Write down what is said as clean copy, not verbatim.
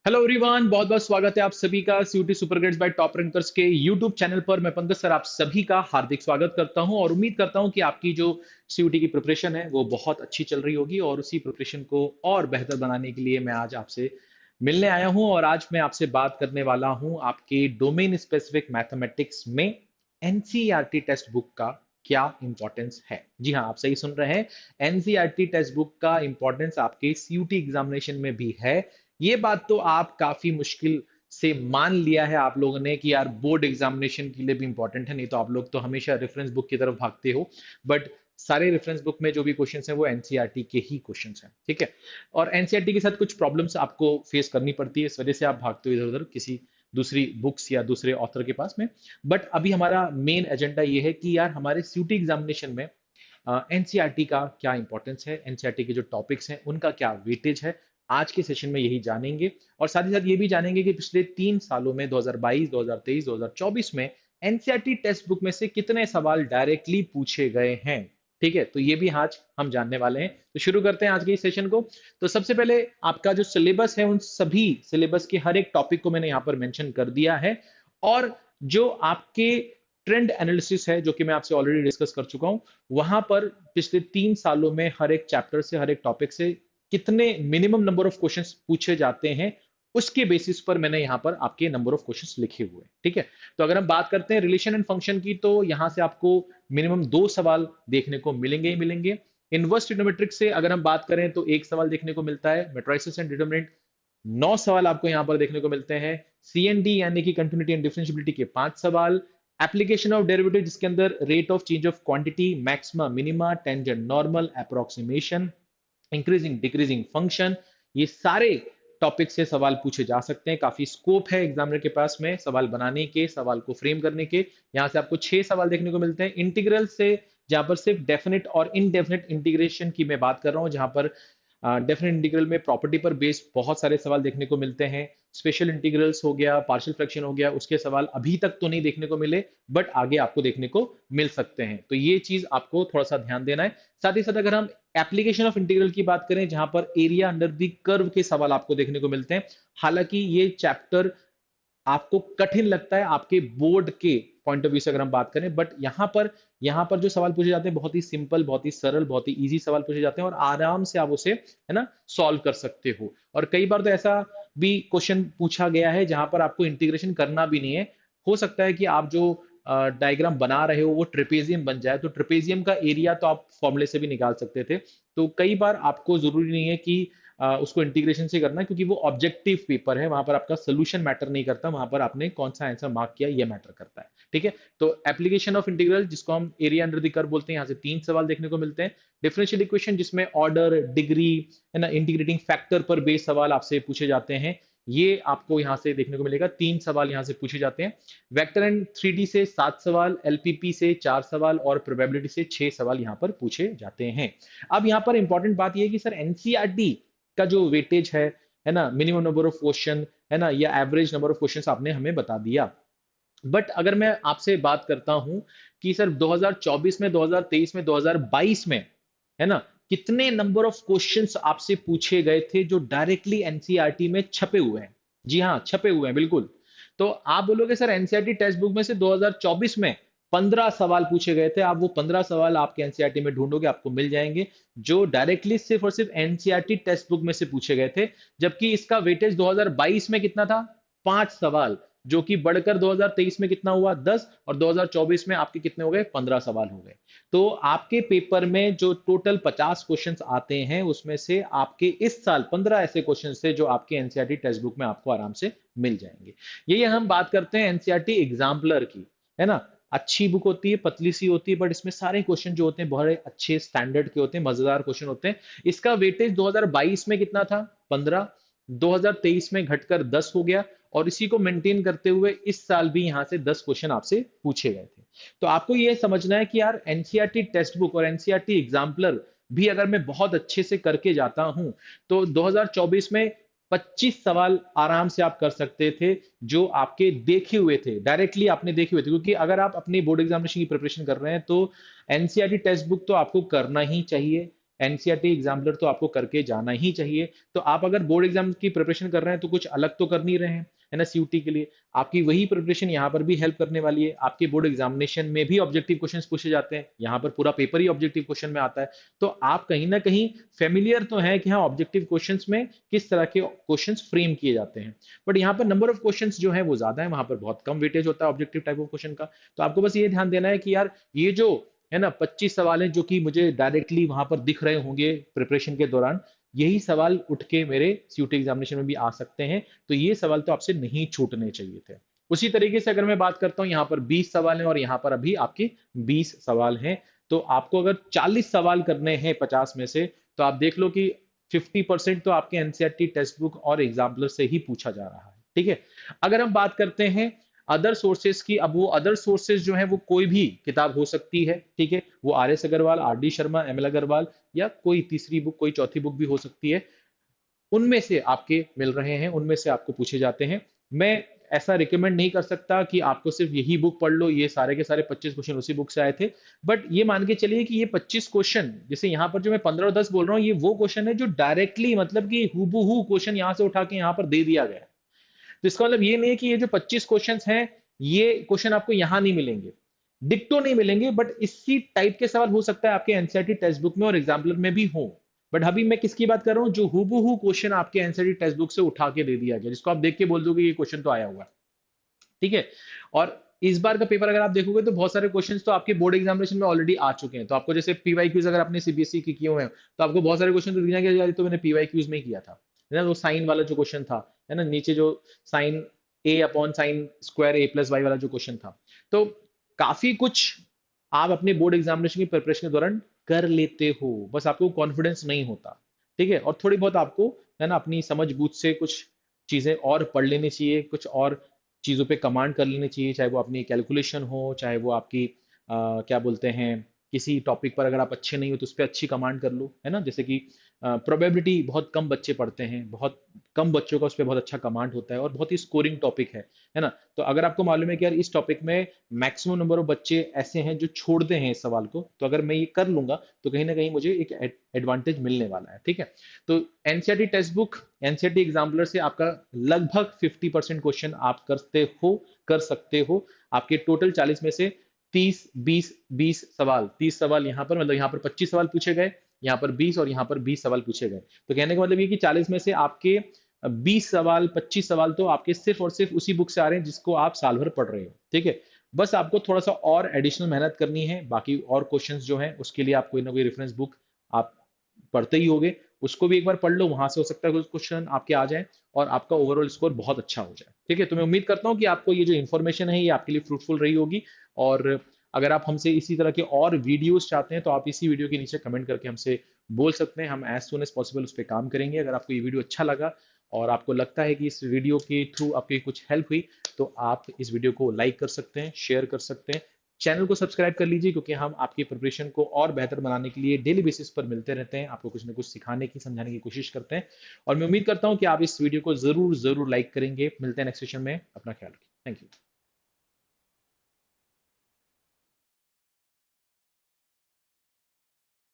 Hello everyone, बहुत बहुत स्वागत है आप सभी का CUET super grades by top rankers के यूट्यूब चैनल पर। मैं पंकज सर आप सभी का हार्दिक स्वागत करता हूं और उम्मीद करता हूं कि आपकी जो सीयूटी की प्रिपरेशन है वो बहुत अच्छी चल रही होगी और उसी प्रिपरेशन को और बेहतर बनाने के लिए मैं आज आपसे मिलने आया हूं। और आज मैं आपसे बात करने वाला हूं आपके डोमेन स्पेसिफिक मैथमेटिक्स में एनसीईआरटी टेक्स्ट बुक का क्या इंपॉर्टेंस है। जी हाँ, आप सही सुन रहे हैं, एनसीईआरटी टेक्स्ट बुक का इंपॉर्टेंस आपके सीयूटी एग्जामिनेशन में भी है। ये बात तो आप काफी मुश्किल से मान लिया है आप लोगों ने कि यार बोर्ड एग्जामिनेशन के लिए भी इंपॉर्टेंट है, नहीं तो आप लोग तो हमेशा रेफरेंस बुक की तरफ भागते हो। बट सारे रेफरेंस बुक में जो भी क्वेश्चंस हैं वो एनसीईआरटी के ही क्वेश्चंस हैं, ठीक है। और एनसीईआरटी के साथ कुछ प्रॉब्लम्स आपको फेस करनी पड़ती है, इस वजह से आप भागते हो इधर उधर किसी दूसरी बुक्स या दूसरे ऑथर के पास में। बट अभी हमारा मेन एजेंडा ये है कि यार हमारे सीयूटी एग्जामिनेशन में एनसीईआरटी का क्या इंपॉर्टेंस है, एनसीईआरटी के जो टॉपिक्स हैं उनका क्या वेटेज है, आज के सेशन में यही जानेंगे। और साथ ही साथ ये भी जानेंगे कि पिछले 3 सालों में 2022, 2023, 2024 में एनसीईआरटी टेक्स्ट बुक में से कितने सवाल डायरेक्टली पूछे गए हैं। ठीक है, तो ये भी आज हम जानने वाले हैं। तो शुरू करते हैं आज के इस सेशन को। तो सबसे पहले आपका जो सिलेबस है उन सभी सिलेबस के हर एक टॉपिक को मैंने यहाँ पर मेंशन कर दिया है। और जो आपके ट्रेंड एनालिसिस है जो कि मैं आपसे ऑलरेडी डिस्कस कर चुका हूं, वहां पर पिछले 3 सालों में हर एक चैप्टर से हर एक टॉपिक से कितने मिनिमम नंबर ऑफ क्वेश्चंस पूछे जाते हैं उसके बेसिस पर मैंने यहां पर आपके नंबर ऑफ क्वेश्चंस लिखे हुए हैं, ठीक है। तो अगर हम बात करते हैं रिलेशन एंड फंक्शन की, तो यहां से आपको मिनिमम 2 सवाल देखने को मिलेंगे ही मिलेंगे। इनवर्स ट्रिग्नोमेट्रिक से अगर हम बात करें तो एक सवाल देखने को मिलता है। मैट्रिसेस एंड डिटरमिनेंट 9 सवाल आपको यहां पर देखने को मिलते हैं। सीएनडी यानी कि कंटिन्यूटी एंड डिफरेंशियबिलिटी के 5 सवाल। एप्लीकेशन ऑफ डेरिवेटिव जिसके अंदर rate of change of quantity, maxima minima, tangent normal, approximation, increasing decreasing function, ये सारे टॉपिक से सवाल पूछे जा सकते हैं। काफी स्कोप है एग्जामिनर के पास में सवाल बनाने के, सवाल को फ्रेम करने के। यहां से आपको 6 सवाल देखने को मिलते हैं। इंटीग्रल से जहां पर सिर्फ डेफिनेट और इनडेफिनेट इंटीग्रेशन की मैं बात कर रहा हूं, जहां पर डेफिनेट इंटीग्रल में प्रॉपर्टी पर बेस्ड बहुत सारे सवाल देखने को मिलते हैं। स्पेशल इंटीग्रल्स हो गया, पार्शियल फ्रैक्शन हो गया, उसके सवाल अभी तक तो नहीं देखने को मिले, बट आगे आपको देखने को मिल सकते हैं। तो ये चीज आपको थोड़ा सा ध्यान देना है। साथ ही साथ अगर हम एप्लीकेशन ऑफ इंटीग्रल की बात करें, जहां पर एरिया अंडर द कर्व के सवाल आपको देखने को मिलते हैं। हालांकि ये चैप्टर आपको कठिन लगता है आपके बोर्ड के पॉइंट ऑफ व्यू से अगर हम बात करें, बट यहाँ पर जो सवाल पूछे जाते हैं बहुत ही सिंपल, बहुत ही सरल, बहुत ही इजी सवाल पूछे जाते हैं और आराम से आप उसे है ना सॉल्व कर सकते हो। और कई बार तो ऐसा भी क्वेश्चन पूछा गया है जहां पर आपको इंटीग्रेशन करना भी नहीं है। हो सकता है कि आप जो डायग्राम बना रहे हो वो ट्रेपेजियम बन जाए, तो ट्रेपेजियम का एरिया तो आप फॉर्मूले से भी निकाल सकते थे। तो कई बार आपको जरूरी नहीं है कि उसको इंटीग्रेशन से करना है, क्योंकि वो ऑब्जेक्टिव पेपर है, वहां पर आपका सोल्यूशन मैटर नहीं करता, वहां पर आपने कौन सा आंसर मार्क किया ये मैटर करता है, ठीक है। तो एप्लीकेशन ऑफ इंटीग्रल जिसको हम एरिया अंडर द कर्व बोलते हैं, यहाँ से 3 सवाल देखने को मिलते हैं। डिफरेंशियल इक्वेशन जिसमें ऑर्डर, डिग्री, है ना, इंटीग्रेटिंग फैक्टर पर बेस्ड सवाल आपसे पूछे जाते हैं, ये आपको यहाँ से देखने को मिलेगा। 3 सवाल यहाँ से पूछे जाते हैं। वेक्टर एंड 3D से 7 सवाल, एलपीपी से 4 सवाल और प्रोबेबिलिटी से 6 सवाल यहाँ पर पूछे जाते हैं। अब यहाँ पर इंपॉर्टेंट बात यह है कि सर एनसीईआरटी का जो वेटेज है ना, मिनिमम नंबर ऑफ क्वेश्चन है ना, या एवरेज नंबर ऑफ क्वेश्चंस आपने हमें बता दिया। बट अगर मैं आपसे बात करता हूं कि सर 2024 में, 2023 में, 2022 में, है ना, कितने नंबर ऑफ क्वेश्चंस आपसे पूछे गए थे जो डायरेक्टली एनसीईआरटी में छपे हुए हैं। जी हाँ, छपे हुए हैं बिल्कुल। तो आप बोलोगे सर एनसीईआरटी टेक्स्ट बुक में से 2024 में 15 सवाल पूछे गए थे, आप वो 15 सवाल आपके एनसीईआरटी में ढूंढोगे आपको मिल जाएंगे जो डायरेक्टली सिर्फ और सिर्फ एनसीईआरटी टेक्स्ट बुक में से पूछे गए थे। जबकि इसका वेटेज 2022 में कितना था? 5 सवाल, जो कि बढ़कर 2023 में कितना हुआ? 10, और 2024 में आपके कितने हो गए? 15 सवाल हो गए। तो आपके पेपर में जो टोटल 50 क्वेश्चंस आते हैं उसमें से आपके इस साल 15 ऐसे क्वेश्चंस थे जो आपके एनसीईआरटी टेक्स्ट बुक में आपको आराम से मिल जाएंगे। यही हम बात करते हैं एनसीईआरटी एग्जाम्पलर की, है ना। अच्छी बुक होती है, पतली सी होती है, बट इसमें सारे क्वेश्चन जो होते हैं बहुत अच्छे स्टैंडर्ड के होते हैं, मजेदार क्वेश्चन होते हैं। इसका वेटेज 2022 में कितना था? 15। 2023 में घटकर 10 हो गया, और इसी को मेंटेन करते हुए इस साल भी यहां से 10 क्वेश्चन आपसे पूछे गए थे। तो आपको यह समझना है कि यार एनसीईआरटी टेक्स्ट बुक और एनसीईआरटी एग्जाम्पलर भी अगर मैं बहुत अच्छे से करके जाता हूं तो 2024 में 25 सवाल आराम से आप कर सकते थे जो आपके देखे हुए थे, डायरेक्टली आपने देखे हुए थे। क्योंकि अगर आप अपनी बोर्ड एग्जामिनेशन की प्रिपरेशन कर रहे हैं तो एनसीईआरटी टेक्स्ट बुक तो आपको करना ही चाहिए। एनसीईआरटी एग्जाम्पलर तो आपको करके जाना ही चाहिए। तो आप अगर बोर्ड एग्जाम की प्रिपरेशन कर रहे हैं तो कुछ अलग तो कर नहीं रहे हैं, है ना, सीयूटी के लिए। आपकी वही प्रिपरेशन यहाँ पर भी हेल्प करने वाली है। आपके बोर्ड एग्जामिनेशन में भी ऑब्जेक्टिव क्वेश्चंस पूछे जाते हैं, यहाँ पर पूरा पेपर ही ऑब्जेक्टिव क्वेश्चन में आता है। तो आप कहीं ना कहीं फेमिलियर तो है कि हाँ ऑब्जेक्टिव क्वेश्चंस में किस तरह के क्वेश्चंस फ्रेम किए जाते हैं। बट यहाँ पर नंबर ऑफ क्वेश्चंस जो है वो ज्यादा है, वहां पर बहुत कम वेटेज होता है ऑब्जेक्टिव टाइप ऑफ क्वेश्चन का। तो आपको बस ये ध्यान देना है कि यार ये जो है ना 25 सवाल हैं जो कि मुझे डायरेक्टली वहां पर दिख रहे होंगे प्रिपरेशन के दौरान, यही सवाल उठ के मेरे सीयूटी एग्जामिनेशन में भी आ सकते हैं। तो ये सवाल तो आपसे नहीं छूटने चाहिए थे। उसी तरीके से अगर मैं बात करता हूं, यहाँ पर 20 सवाल हैं और यहाँ पर अभी आपके 20 सवाल हैं। तो आपको अगर 40 सवाल करने हैं 50 में से, तो आप देख लो कि 50% तो आपके एनसीईआरटी टेक्स्ट बुक और एग्जाम्पलर से ही पूछा जा रहा है। ठीक है। अगर हम बात करते हैं अदर सोर्सेज की, अब वो अदर सोर्सेज जो है वो कोई भी किताब हो सकती है। ठीक है, वो R S Agarwal, R D Sharma, M L Agarwal, या कोई तीसरी बुक, कोई चौथी बुक भी हो सकती है। उनमें से आपके मिल रहे हैं, उनमें से आपको पूछे जाते हैं। मैं ऐसा रिकमेंड नहीं कर सकता कि आपको सिर्फ यही बुक पढ़ लो, ये सारे के सारे 25 क्वेश्चन उसी बुक से आए थे। बट ये मान के चलिए कि ये 25 क्वेश्चन, जैसे यहाँ पर जो मैं 15 और 10 बोल रहा हूँ, ये वो क्वेश्चन है जो डायरेक्टली मतलब कि हूबहू क्वेश्चन यहाँ से उठा के यहाँ पर दे दिया गया है। तो इसका मतलब ये नहीं है कि ये जो 25 क्वेश्चंस हैं ये क्वेश्चन आपको यहां नहीं मिलेंगे, डिक्टो नहीं मिलेंगे, बट इसी टाइप के सवाल हो सकता है आपके एनसीईआरटी टेक्स्ट बुक में और एग्जाम्पलर में भी हो। बट अभी मैं किसकी बात कर रहा हूं, जो हूबहू क्वेश्चन आपके एनसीईआरटी टेक्स्ट बुक से उठा के दे दिया गया, जिसको आप देख के बोल दोगे ये क्वेश्चन तो आया हुआ है। ठीक है। और इस बार का पेपर अगर आप देखोगे तो बहुत सारे क्वेश्चंस तो आपके बोर्ड एग्जामिनेशन में ऑलरेडी आ चुके हैं। तो आपको जैसे पीवाई क्यूज अगर आपने सीबीएसई की किए हुए हैं, तो आपको बहुत सारे क्वेश्चन तो दिख जाएंगे यार ये तो मैंने पीवाई क्यूज में ही किया था, है ना। वो साइन वाला जो क्वेश्चन था, है ना, नीचे जो साइन ए अपॉन साइन स्क्वायर ए प्लस वाई वाला जो क्वेश्चन था। तो काफी कुछ आप अपने बोर्ड एग्जामिनेशन की प्रिपरेशन के दौरान कर लेते हो, बस आपको कॉन्फिडेंस नहीं होता। ठीक है। और थोड़ी बहुत आपको, है ना, अपनी समझ बूझ से कुछ चीजें और पढ़ लेनी चाहिए, कुछ और चीज़ों पे कमांड कर लेनी चाहिए, चाहे वो अपनी कैलकुलेशन हो, चाहे वो आपकी क्या बोलते हैं, किसी टॉपिक पर अगर आप अच्छे नहीं हो तो उस पर अच्छी कमांड कर लो, है ना। जैसे कि प्रोबेबिलिटी बहुत कम बच्चे पढ़ते हैं, बहुत कम बच्चों का उस पर बहुत अच्छा कमांड होता है और बहुत ही स्कोरिंग टॉपिक है ना। तो अगर आपको मालूम है कि यार इस टॉपिक में मैक्सिमम नंबर ऑफ बच्चे ऐसे हैं जो छोड़ते हैं इस सवाल को, तो अगर मैं ये कर लूंगा तो कहीं ना कहीं मुझे एक एडवांटेज मिलने वाला है। ठीक है। तो NCERT text book, NCERT exemplar से आपका लगभग 50% क्वेश्चन आप कर सकते हो। आपके टोटल 40 में से 30 20 20 सवाल, 30 सवाल यहाँ पर, मतलब यहाँ पर 25 सवाल पूछे गए, यहाँ पर 20 और यहाँ पर 20 सवाल पूछे गए। तो कहने का मतलब ये कि 40 में से आपके 20 सवाल, 25 सवाल तो आपके सिर्फ और सिर्फ उसी बुक से आ रहे हैं जिसको आप साल भर पढ़ रहे हो। ठीक है। बस आपको थोड़ा सा और एडिशनल मेहनत करनी है, बाकी और क्वेश्चंस जो हैं उसके लिए आप कोई ना कोई रेफरेंस बुक आप पढ़ते ही होगे, उसको भी एक बार पढ़ लो, वहां से हो सकता है कुछ क्वेश्चन आपके आ जाए और आपका ओवरऑल स्कोर बहुत अच्छा हो जाए। ठीक है। तो मैं उम्मीद करता हूँ कि आपको ये जो इन्फॉर्मेशन है ये आपके लिए फ्रूटफुल रही होगी। और अगर आप हमसे इसी तरह के और वीडियोस चाहते हैं तो आप इसी वीडियो के नीचे कमेंट करके हमसे बोल सकते हैं, हम एज सुन एज पॉसिबल उस पर काम करेंगे। अगर आपको ये वीडियो अच्छा लगा और आपको लगता है कि इस वीडियो के थ्रू आपकी कुछ हेल्प हुई, तो आप इस वीडियो को लाइक कर सकते हैं, शेयर कर सकते हैं, चैनल को सब्सक्राइब कर लीजिए, क्योंकि हम आपकी प्रिपरेशन को और बेहतर बनाने के लिए डेली बेसिस पर मिलते रहते हैं, आपको कुछ ना कुछ सिखाने की, समझाने की कोशिश करते हैं। और मैं उम्मीद करता हूं कि आप इस वीडियो को जरूर जरूर लाइक करेंगे। मिलते हैं नेक्स्ट सेशन में, अपना ख्याल रखिए। Thank you.